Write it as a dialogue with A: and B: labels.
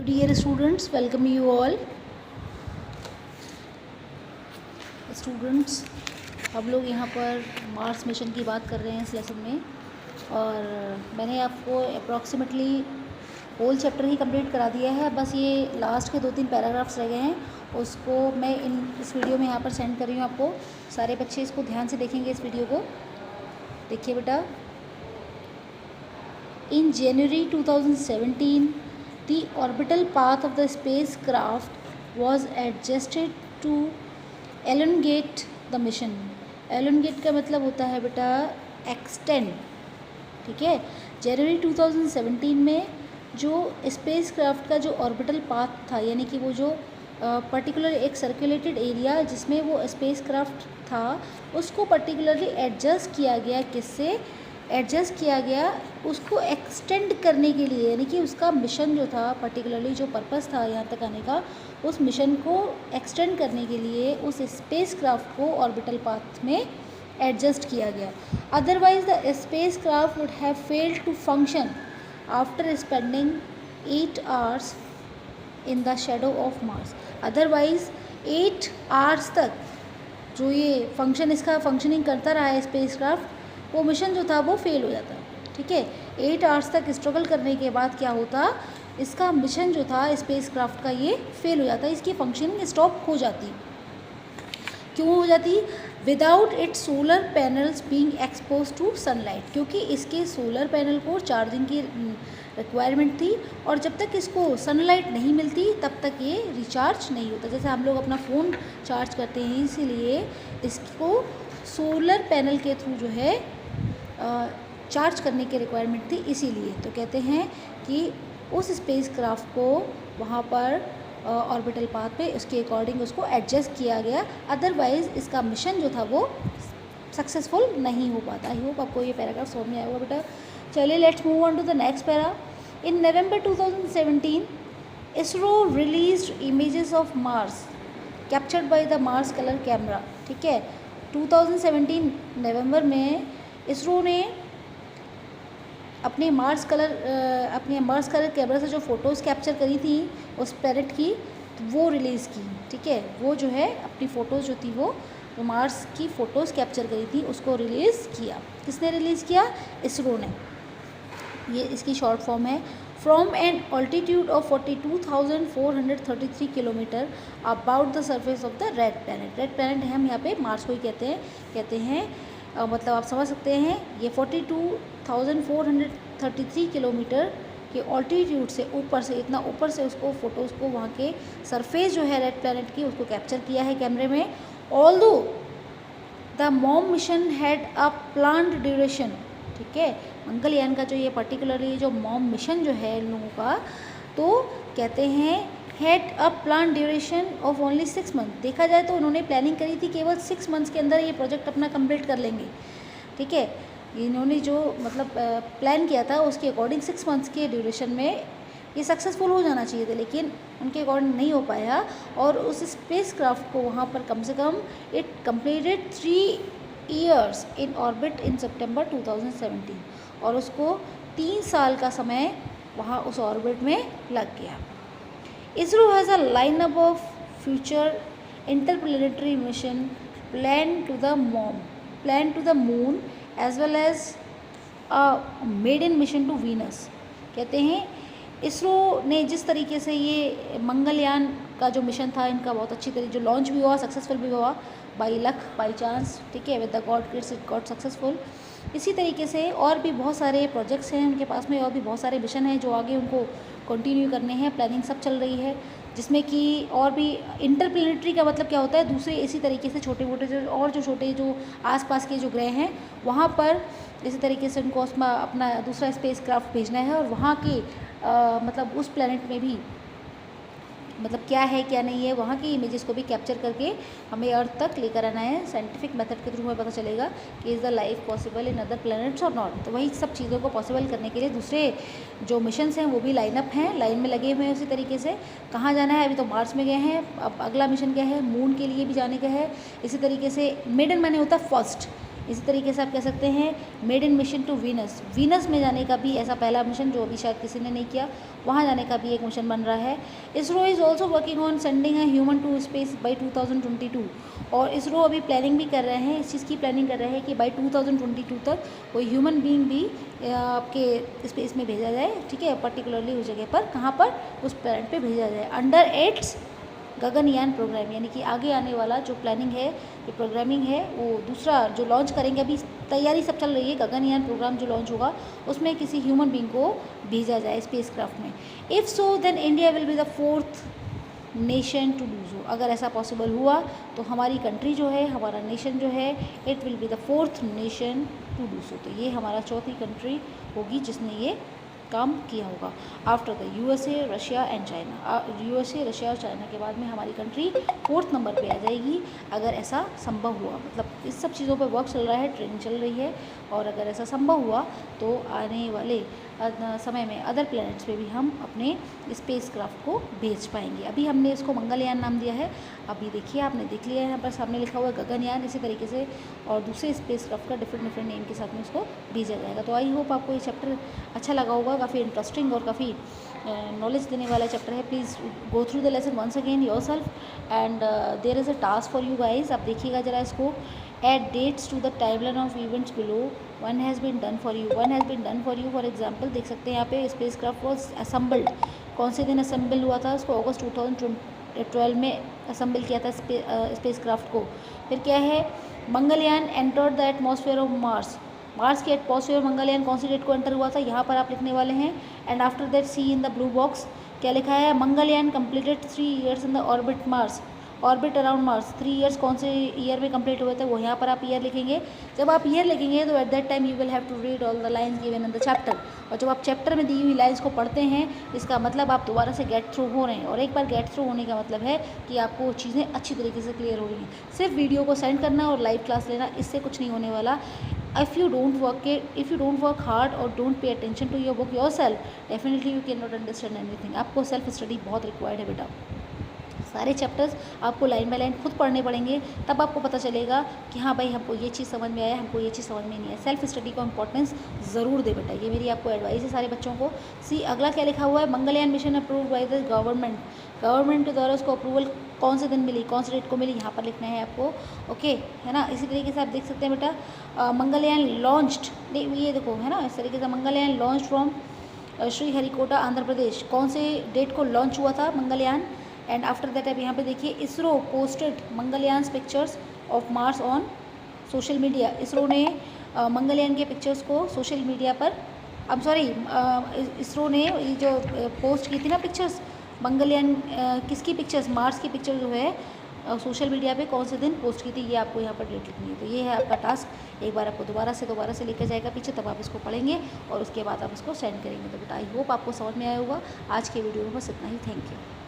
A: Dear students, welcome you all. Students, हम लोग यहाँ पर मार्स मिशन की बात कर रहे हैं इस लेसन में, और मैंने आपको अप्रॉक्सीमेटली होल चैप्टर ही कंप्लीट करा दिया है। बस ये लास्ट के 2-3 पैराग्राफ्स रह गए हैं, उसको मैं इस वीडियो में यहाँ पर सेंड कर रही हूँ आपको। सारे बच्चे इसको ध्यान से देखेंगे, इस वीडियो को देखिए बेटा। In January 2017, the orbital path of the spacecraft was adjusted to elongate the mission. Elongate का मतलब होता है बेटा extend, ठीक है। जनवरी 2017 में जो स्पेसक्राफ्ट का जो ऑर्बिटल पाथ था, यानी कि वो जो पर्टिकुलर एक सर्कुलेटेड एरिया जिसमें वो स्पेसक्राफ्ट था, उसको पर्टिकुलरली एडजस्ट किया गया। किससे एडजस्ट किया गया? उसको एक्सटेंड करने के लिए, यानी कि उसका मिशन जो था, पर्टिकुलरली जो पर्पस था यहाँ तक आने का, उस मिशन को एक्सटेंड करने के लिए उस स्पेसक्राफ्ट को ऑर्बिटल पाथ में एडजस्ट किया गया। Otherwise the spacecraft would have failed to function after spending 8 hours in the shadow of Mars. Otherwise 8 hours तक जो ये फंक्शन, इसका फंक्शनिंग करता रहा है स्पेसक्राफ्ट, वो मिशन जो था वो फेल हो जाता, ठीक है। 8 आवर्स तक स्ट्रगल करने के बाद क्या होता, इसका मिशन जो था स्पेसक्राफ्ट का ये फेल हो जाता, इसकी फंक्शनिंग स्टॉप हो जाती। क्यों हो जाती? Without its solar panels being expose to sunlight, क्योंकि इसके सोलर पैनल को चार्जिंग की रिक्वायरमेंट थी, और जब तक इसको सनलाइट नहीं मिलती तब तक ये रिचार्ज नहीं होता। जैसे हम लोग अपना फ़ोन चार्ज करते हैं, इसीलिए इसको सोलर पैनल के थ्रू जो है चार्ज करने की रिक्वायरमेंट थी। इसीलिए तो कहते हैं कि उस स्पेसक्राफ्ट को वहाँ पर ऑर्बिटल पाथ पे उसके अकॉर्डिंग उसको एडजस्ट किया गया। अदरवाइज़ इसका मिशन जो था वो सक्सेसफुल नहीं हो पाता। आई होप आपको ये पैराग्राफ समझ में आया होगा बेटा। चलिए let's move on to the next para. In November 2017 ISRO released images of Mars captured by the Mars colour camera, ठीक है। 2017 नवंबर में इसरो ने अपने मार्स कलर कैमरा से जो फ़ोटोज़ कैप्चर करी थी उस प्लैनेट की, वो रिलीज़ की, ठीक है। वो जो है अपनी फ़ोटोज़ जो थी वो मार्स की फ़ोटोज़ कैप्चर करी थी, उसको रिलीज़ किया। किसने रिलीज़ किया? इसरो ने। ये इसकी शॉर्ट फॉर्म है। From N altitude of 42,433 kilometre about the surface of the red planet. Red planet है, हम यहाँ पे मार्स को ही कहते हैं। मतलब आप समझ सकते हैं, ये 42,433 किलोमीटर के ऑल्टीट्यूड से ऊपर से, इतना ऊपर से उसको फ़ोटोज़ को, वहाँ के सरफेस जो है रेड प्लैनेट की, उसको कैप्चर किया है कैमरे में। Although the mom mission had a planned duration, ठीक है। मंगलयान का जो ये पर्टिकुलरली जो मॉम मिशन जो है इन लोगों का, तो कहते हैं had a plan duration of only 6 month. देखा जाए तो उन्होंने प्लानिंग करी थी केवल 6 मंथ्स के अंदर ये प्रोजेक्ट अपना कंप्लीट कर लेंगे, ठीक है। इन्होंने जो मतलब प्लान किया था उसके अकॉर्डिंग 6 मंथ्स के ड्यूरेशन में ये सक्सेसफुल हो जाना चाहिए था, लेकिन उनके अकॉर्डिंग नहीं हो पाया। और उस स्पेसक्राफ्ट को वहाँ पर कम से कम it completed 3 years in orbit in September 2017, और उसको 3 साल का समय वहाँ उस ऑर्बिट में लग गया। ISRO has a lineup of future interplanetary mission plan to the moon as well as a maiden mission to Venus. कहते हैं इसरो ने जिस तरीके से ये मंगलयान का जो मिशन था इनका बहुत अच्छी तरीके, जो लॉन्च भी हुआ, सक्सेसफुल भी हुआ, बाई लक, बाई चांस, ठीक है, with the God grace it got successful. इसी तरीके से और भी बहुत सारे प्रोजेक्ट्स हैं उनके पास में, और भी बहुत सारे मिशन हैं जो आगे उनको कंटिन्यू करने हैं। प्लानिंग सब चल रही है, जिसमें कि और भी इंटरप्लेनेटरी का मतलब क्या होता है, दूसरे इसी तरीके से छोटे मोटे जो छोटे जो आसपास के जो ग्रह हैं वहाँ पर इसी तरीके से उनको उसमें अपना दूसरा स्पेसक्राफ्ट भेजना है, और वहाँ की मतलब उस प्लैनेट में भी मतलब क्या है क्या नहीं है, वहाँ की इमेजेस को भी कैप्चर करके हमें अर्थ तक लेकर आना है। साइंटिफिक मेथड के थ्रू हमें पता चलेगा कि is the life possible in other planets और नॉट। तो वही सब चीज़ों को पॉसिबल करने के लिए दूसरे जो मिशंस हैं वो भी लाइन में लगे हुए हैं। उसी तरीके से कहाँ जाना है, अभी तो मार्स में गए हैं, अब अगला मिशन क्या है, मून के लिए भी जाने का है। इसी तरीके से मेडन माने होता है फर्स्ट, इसी तरीके से आप कह सकते हैं maiden mission to Venus, Venus में जाने का भी ऐसा पहला मिशन जो अभी शायद किसी ने नहीं किया, वहाँ जाने का भी एक मिशन बन रहा है। ISRO is also working on sending a human to space by 2022, और इसरो अभी प्लानिंग भी कर रहे हैं, इस चीज़ की प्लानिंग कर रहे हैं कि बाई 2022 तक कोई ह्यूमन बीइंग भी आपके स्पेस में भेजा जाए, ठीक है, पर्टिकुलरली उस जगह पर, कहाँ पर, उस प्लैनेट पे भेजा जाए अंडर 8 गगनयान प्रोग्राम। यानी कि आगे आने वाला जो प्लानिंग है, जो प्रोग्रामिंग है, वो दूसरा जो लॉन्च करेंगे, अभी तैयारी सब चल रही है, गगनयान प्रोग्राम जो लॉन्च होगा उसमें किसी ह्यूमन बीइंग को भेजा जाए स्पेस क्राफ्ट में। If so then India will be the 4th nation to do so. अगर ऐसा पॉसिबल हुआ तो हमारी कंट्री जो है, हमारा नेशन जो है, it will be the 4th nation to do so. तो ये हमारा चौथी कंट्री होगी जिसने ये काम किया होगा after the USA, Russia and China. USA, Russia और चाइना के बाद में हमारी कंट्री 4th नंबर पे आ जाएगी अगर ऐसा संभव हुआ। मतलब इस सब चीज़ों पे वर्क चल रहा है, ट्रेनिंग चल रही है, और अगर ऐसा संभव हुआ तो आने वाले समय में अदर प्लैनेट्स पे भी हम अपने स्पेस क्राफ्ट को भेज पाएंगे। अभी हमने इसको मंगलयान नाम दिया है। अभी देखिए, आपने देख लिया है, यहाँ पर सामने लिखा हुआ है गगनयान, इसी तरीके से और दूसरे स्पेस क्राफ्ट का डिफरेंट नेम के साथ में उसको भेजा जाएगा। तो आई होप आपको ये चैप्टर अच्छा लगा होगा, काफ़ी इंटरेस्टिंग और काफ़ी नॉलेज देने वाला चैप्टर है। Please go through the lesson once again yourself and there is a task for you guys. आप देखिएगा जरा इसको। Add dates to the timeline of events below, one has been done for you, one has been done for you. For example देख सकते हैं यहाँ पे space craft was assembled, कौन से दिन असेंबल हुआ था, उसको अगस्त 2012 में असेंबल किया था स्पेस क्राफ्ट को। फिर क्या है, Mangalyaan entered the atmosphere of Mars, Mars के एटमॉस्फेयर मंगलयान कौन सी डेट को एंटर हुआ था, यहाँ पर आप लिखने वाले हैं। And after that see in the blue box क्या लिखा है, Mangalyaan completed 3 years in the orbit Mars, orbit around Mars. 3 years कौन से ईयर में कंप्लीट हुए थे, वो यहाँ पर आप ईयर लिखेंगे। जब आप ईयर लिखेंगे तो at that time you will have to read all the lines given in the chapter. और जब आप चैप्टर में दी हुई लाइन्स को पढ़ते हैं, इसका मतलब आप दोबारा से गेट थ्रू हो रहे हैं, और एक बार गेट थ्रू होने का मतलब है कि आपको चीज़ें अच्छी तरीके से क्लियर हो रही हैं। सिर्फ वीडियो को सेंड करना और लाइव क्लास लेना, इससे कुछ नहीं होने वाला। if you don't work hard or don't pay attention to your book yourself, definitely you cannot understand anything। आपको सेल्फ स्टडी बहुत रिक्वायर्ड है बेटा। सारे चैप्टर्स आपको लाइन बाय लाइन खुद पढ़ने पड़ेंगे, तब आपको पता चलेगा कि हाँ भाई हमको ये चीज़ समझ में आया, हमको ये चीज़ समझ में नहीं आया। सेल्फ स्टडी को इंपॉर्टेंस ज़रूर दे बेटा, ये मेरी आपको एडवाइस है सारे बच्चों को। सी अगला क्या लिखा हुआ है, Mangalyaan mission approved by the government, government के द्वारा उसको अप्रूवल कौन से दिन मिली, कौन से डेट को मिली, यहाँ पर लिखना है आपको, ओके है ना। इसी तरीके से आप देख सकते हैं बेटा, मंगलयान लॉन्च्ड, ये देखो है ना, इस तरीके से मंगलयान लॉन्च फ्रॉम श्रीहरिकोटा आंध्र प्रदेश, कौन से डेट को लॉन्च हुआ था मंगलयान। एंड आफ्टर दैट अब यहाँ पे देखिए, ISRO posted Mangalyaan pictures of Mars on social media, ISRO ने मंगलयान के पिक्चर्स को सोशल मीडिया पर, अब सॉरी इसरो ने ये जो पोस्ट की थी ना पिक्चर्स मंगलयान, किसकी पिक्चर्स, मार्स की पिक्चर जो है सोशल मीडिया पे कौन से दिन पोस्ट की थी, ये आपको यहाँ पर डेट लिखनी है। तो ये है आपका टास्क, एक बार आपको दोबारा से लेकर जाएगा पीछे, तब आप इसको पढ़ेंगे और उसके बाद आप इसको सेंड करेंगे। तो बेटा आई होप आपको समझ में आया होगा। आज के वीडियो में बस इतना ही, थैंक यू।